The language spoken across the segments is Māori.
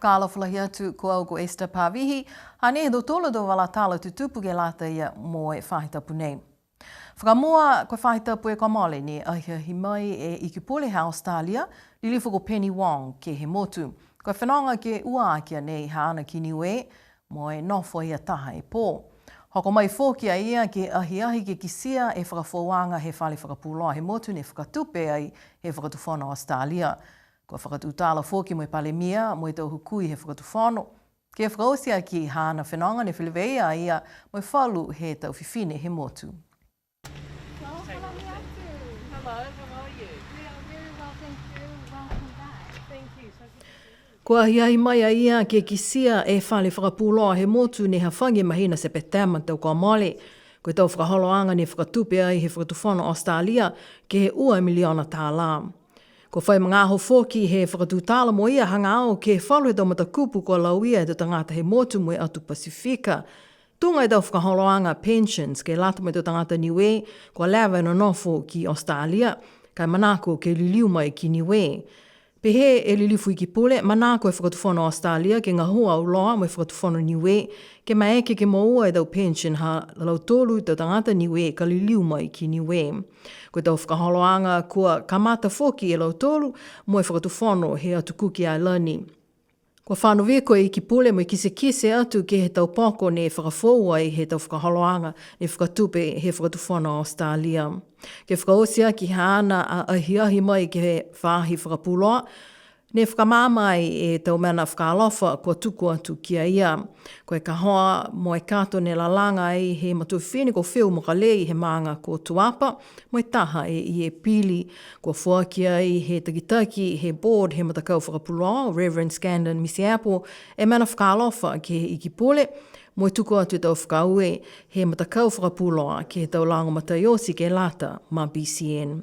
whakaalawhalahi atu ko au ko Esther Pavihi, hane do tolo do wala tala tutupu ke lata ia mo e whahitapu nei. Whakamua koe whahitapu e kamale ni ahiahi mai e ikipole ha Australia, lilifu ko Penny Wong ke he motu. Koe whananga ke ua akia nei ha ana ki Niue, mo e nofo ia taha e pō. Hoko mai fōki a ia ke ahiahi ke kisia e whakafōwanga he whale whakapuloa he motu ne whakatupe ai he whakatufona Australia. Ko whakatutala fōki mo e palemia mo e tau hukui he whakatufono. Ke whakaosia ki hana whenanga ne whileweia a ia mo e whalu he tau whiwhine he motu. Ko ahiahi mai a ia ke kisia e whale whakapuloa he motu ne hawhangi mahina se petama tau kua mole. Ko tau whakaholoanga ne whakatupe ai he whakatufono Australia ke he ua miliona tāla. Ko whai mga aho fōki he whakatutala mo ia hanga ao ke whalu he tau matakupu ko lauia e te tangata he motu mo e atu Pasifika. Tunga e tau whakaholoanga pensions ke lata mo e te tangata Niue ko lewa no nofo ki Australia kai manako ke liliu mai ki Niue. Pehe e lilifu i ki pule, manako e whakatufono Australia ke ngā hua au loa mo e whakatufono Niue, ke maeke ke maua e tau pension ha lau tolu i tau tangata Niue ka liliu mai ki Niue. Ko tau whakaholoanga kua kamata foki e lau tolu mo e whakatufono he atu kuki a lani. Ko whānu veko i ki pule mo i kise atu ke he tau poko ne whakafōua i he tau whakaholoanga ne whakatupe he whakatufono Australia. Ke whakaosia ki hana a ahiahi mai ke he whāhi whakapuloa, ne whakamāmai e tau mana whakalofa kua tuku atu kia ia. Ko e ka hoa mo e kato ne lalanga i he matuwhine ko whiu mo ka lei he maanga ko tuapa, mo e taha i e pili ko whuakia i he takitaki he board he matakau whakapuloa, Reverend Scandon Misiapo, e mana whakalofa ke he ikipole, mo e tuku atu tau whakaue he matakau whakapuloa ke he tau lango mataiosi ke lata ma BCN.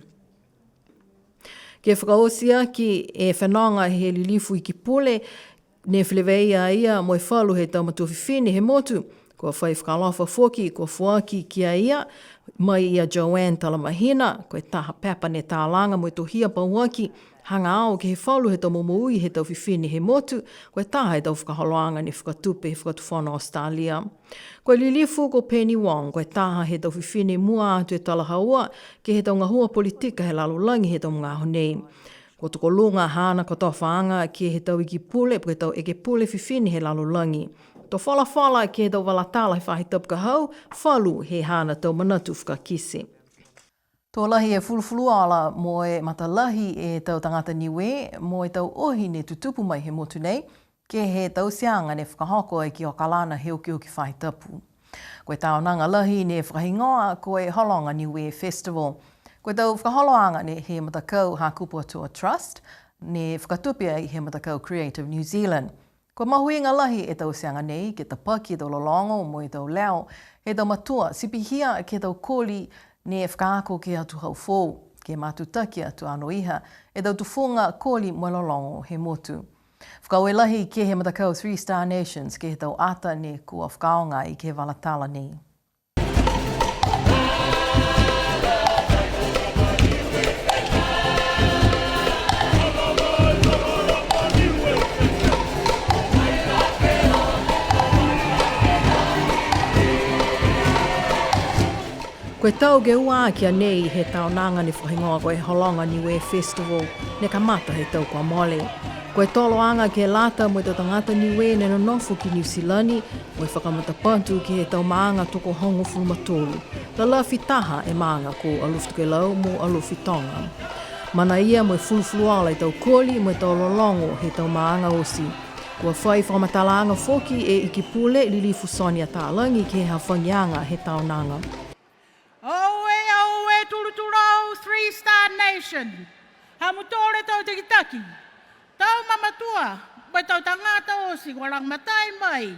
Ke whakaosia ki e whananga he lilifu i ki pole, ne whileweia ia mo e whalu he tau matuwhiwhine he motu, kua whai whakalofa whoki, kua whuaki kia ia, mai ia Joanne Talamahina, koe taha pepa ne tālanga mo e tohia pauaki, hanga ao ke he whalu he tau momoui he tau whiwhine he motu, koe taha he tau whakaholoanga ne whakatupe he whakatufono Australia. Koe lilifu ko Penny Wong, koe taha he tau whiwhine mua atu e talahaua, ke he tau ngahua politika he lalulangi he tau mga honei. Ko toko lunga hana ko tau whaanga ke he tau iki pule, koe tau eke pule whiwhine he lalulangi. To whala ke he tau walatala he whahitapka hau, whalu he hana tau manatu whakakise. Tō lahi e fulufulua ala mo e matalahi e tau tangata Niue, mo e tau ohi ne tutupu mai he motu nei, ke he tau sianga ne whakahoko e ki o kalana he uki whahitapu. Koe tau nanga lahi ne whakahingoa ko e holonga Niue Festival. Koe tau whakaholoanga ne he matakau ha Kupuatua Trust, ne whakatupia i he matakau Creative New Zealand. Ko mahuinga lahi e tau sianga nei, ke ta paki e tau lolongo mo e tau leo, he tau matua, sipihia ke tau koli ne whakaako ke atu hau fō, ke matutaki atu ano iha, e tau tufunga koli mo lolongo he motu. Whakaue lahi ke he matakau 3 Star Nations ke he tau ata ne kua whakaonga i ke walatala nei. Koe tau ge ua kia nei he tau nanga ni whahingoa koe holonga Niue Festival ne ka mata he tau kua mole. Koe toloanga ke lata mo te tangata Niue ne no nofu ki New Zealandi mo e whakamata pantu ki he tau maanga toko hongo fulmatolu. La lafi taha e maanga ko aluftuke lau mo alufi tonga. Mana ia mo e fulufuluala i tau koli mo e tau lolongo he tau maanga osi. Kua whai whakamatalaanga foki e ikipule lilifu Sonia Tālangi ke he hawhangianga he tau nanga. Oe, turuturau, 3 Star Nation. Hamutore tau tikitaki. Tau mamatua, mai tau tangata osi, walang matai mai.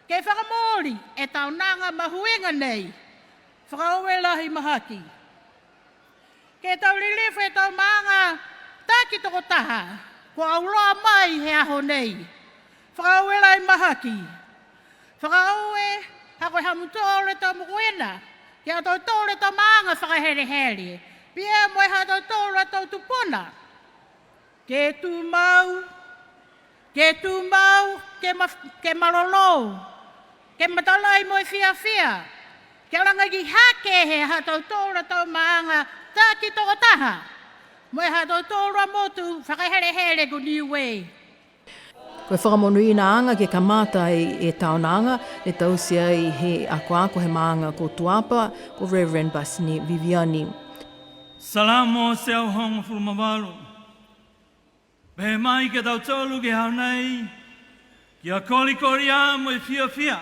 Kei whakamori, e tau nanga mahuinga nei. Whakaue lahi mahaki. Kei tau lilifu e tau maanga, taki toko taha. Kua auloa mai he aho nei. Whakaue lahi mahaki. Whakaue, hako hamutore tau mukuena. Kia tau tōre tau maanga whakahere-here. Pia moe ha tau tōre tau tupuna. Ke tu mau, Ke tūmau, ke malolo, ke matalai mo fia fia. Ke langa ki hake he hatau tōra tau maanga tāki toko taha. Mo e hatau tōra motu whakahere ko Niue. Koe whakamonui na anga ke kamata e taonanga, e tausia i he ako he maanga ko Tuapa, ko Reverend Basni Viviani. Salamo se au honga fulmavalu. Behe mai ke tau tolu ke haunai, ki a kori a mo i fia fia.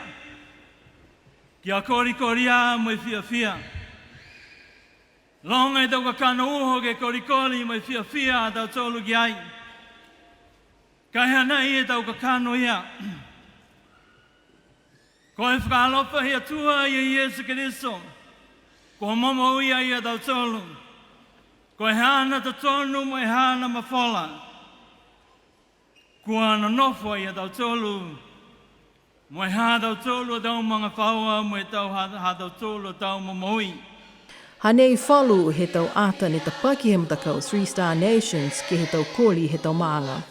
Ki a kori a mo i fia fia. Longa i tau ka kano uho ke kori mo i fia fia a tau tolu ki ai. Kai hanai e tau ka kano ia. Ko e whakalofa hea tua i a Iesu Kiriso. Ko momo ia i a tau tolu. Ko e hana ta tonu mo e hana mafola. Kua na nofo i a tau tolu. Mo e ha tau tolu tau mga whaua, mo e tau ha tau tolu tau momoi. Hanei whalu he tau ata ne tapaki he mutakau 3 Star Nations ki he tau koli he tau maanga.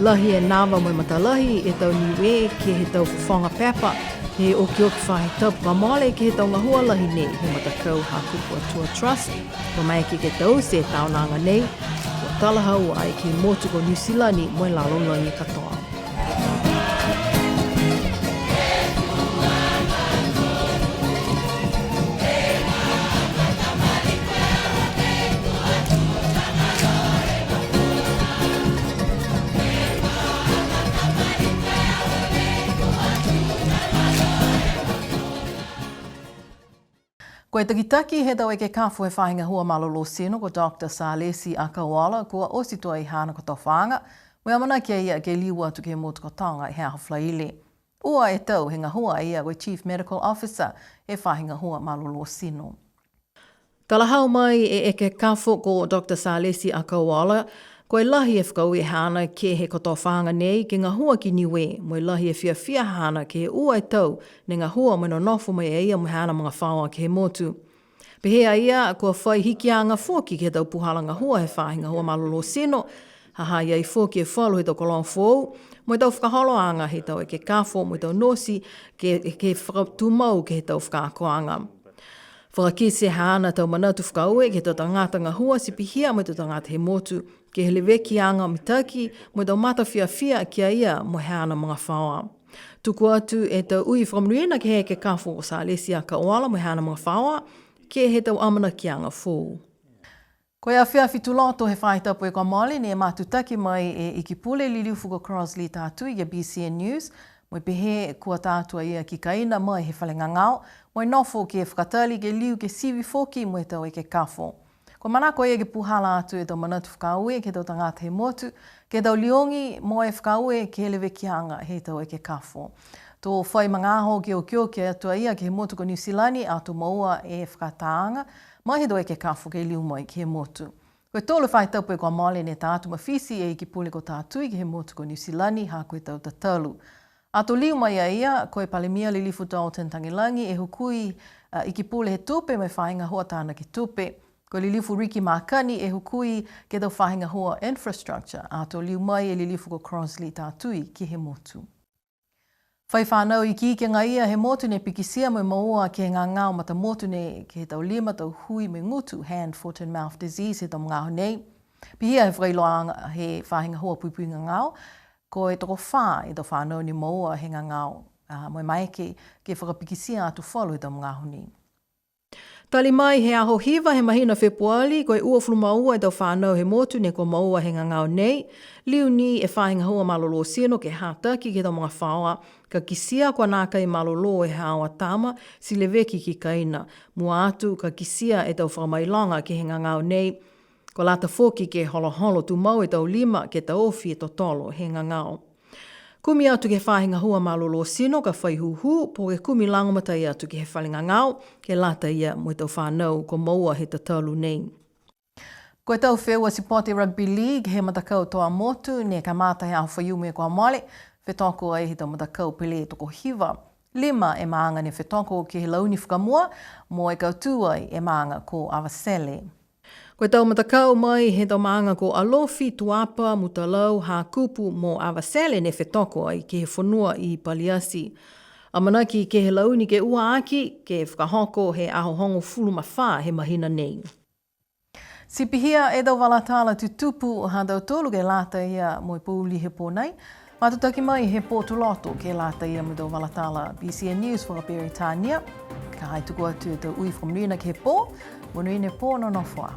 Lahi e nawa mo matalahi e tau Niue ke he tau whawhanga pepa. He oki whahe tau pamole ke he tau ngahua lahi nei he matakau hakupu atua trust. Ko mai ke tau se tau nanga nei. Ko talahau ai ke motu ko New Zealand mo lalonga i katoa. Ko e takitaki he tau e ke kafu he whahinga hua malolo sino ko Dr. Salesi Akawala kua ositua i hana ko tau whaanga. Mea mana kia ia ke liwa tu ke motu ko tanga i hea hawhlaile. Ua e tau he ngahua ia koe Chief Medical Officer he whahinga hua malolo sino. Talahau mai e ke kafu ko Dr. Salesi Akawala ko e lahi e whakau e hana ke he koto whaanga nei ke ngahua ki Niue mo e lahi e whia hana ke he ua e tau ne ngahua mo no nofu mai e ia mo hana mga whaua ke he motu. Pehea ia kua whai hiki a ngā fōki ke tau puhala ngahua he whahinga hua malolo sino haha ia i fōki e whalu he tau kolong fōu mo e tau whakaholoanga he tau e ke kafo mo e tau nosi ke whakatumau ke he tau whakakoanga. Whakakise hana tau manatu whakaue ke tau tangata ngahua si pihia mo e tau tangata he motu ke he leweki anga mitaki mo e tau mata whia kia ia mo hana mga whaua. Tuku atu e tau ui whamruina ke he ke kafo o Salesi Akawala mo hana mga whaua ke he tau amana ki anga fōu. Ko ia whiawhitu loto he whaitapu e kwa mali ni e matutaki mai e ikipule liliufu ko Crosley tātui i BCN News mo i pehe kua tātua ia ki kaina mai he whalenga ngau mo i nofo ke whakatali ke liu ke siwi foki mo e tau e ke kafo. Ko manako e ke puhala atu e tau manatu whakaue ke tau tangata he motu, ke tau liongi mo e whakaue ke lewe ki anga he tau e ke kafo. Tō whai mangaho ke o kio ke atua ia ke he motu ko New Zealand ato maua e whakataanga, mai he tau e ke kafo ke liu mai ke he motu. Koe tōle whaitapu e kwa male ne tātu mawhisi e ki pule ko tātui ke he motu ko New Zealand ha koe tau tatalu. Ato liu mai a ia, koe palemia li lifu tau tentangilangi e hukui i ki pule he tupe mai whainga hoa tāna ki tupe. Ko li lifu Riki Makani e hukui ke tau whahinga hoa infrastructure, ato liu mai e li lifu ko Crosley tātui ki he motu. Whai whanau i ki ngā ia he motu ne pikisia mo maua ke ngā ngāo mata motu ne ke he tau lima tau hui me ngutu, hand, foot and mouth disease he tau ngāo nei. Pihia he whailoa he whahinga hoa puipui ngā ngāo, ko e toko whā e tau whanau ni maua he ngā ngāo mo mai ke whakapikisia atu whalu he tau ngāo nei. Tali mai he aho hiva he mahina Februari koe ua fulumaua e tau whanau he motu ne ko maua he ngangau nei. Liu ni e whahinga hua malolo sino ke hātaki ke tau mga whaua ka kisia kua nāka i malolo e hawa tama si leweki ki kaina. Mua atu ka kisia e tau whamailanga ke he ngangau nei. Ko lata foki ke holo tu mau e tau lima ke tau ofi e totolo he ngangau. Kumi atu ke whahinga hua malolo sino ka whaihuhu po ke kumi langomata i atu ke he whalinga ngau ke lata ia mo e tau whanau ko maua he tatalu nei. Ko e tau wheua si Pote Rugby League he matakau toa motu ne ka mata he au whaiume ko amale whetoko ai he tau matakau pele toko hiva. Lima e maanga ne whetoko ke he launi whakamua mo e kautua e maanga ko Avasele. Koe tau matakau mai he tau maanga ko Alofi, Tuapa, Mutalau, Hakupu mo Avasele ne whetoko ai ke he whanua i Paliasi. Amanaki ke he launi ke ua aki, ke whakahoko he aho hongo fulu mawha he mahina nei. Si pihia e tau walatala tu tupu ha tau tolu ke lata ia mo i pūli he pōnei. Matutaki mai he pōtu loto ke lata ia mo tau walatala BCN News whakaperi tānia. Ka hai tuku atu e tau ui whamrina ke he pō, monuine pō no nofua.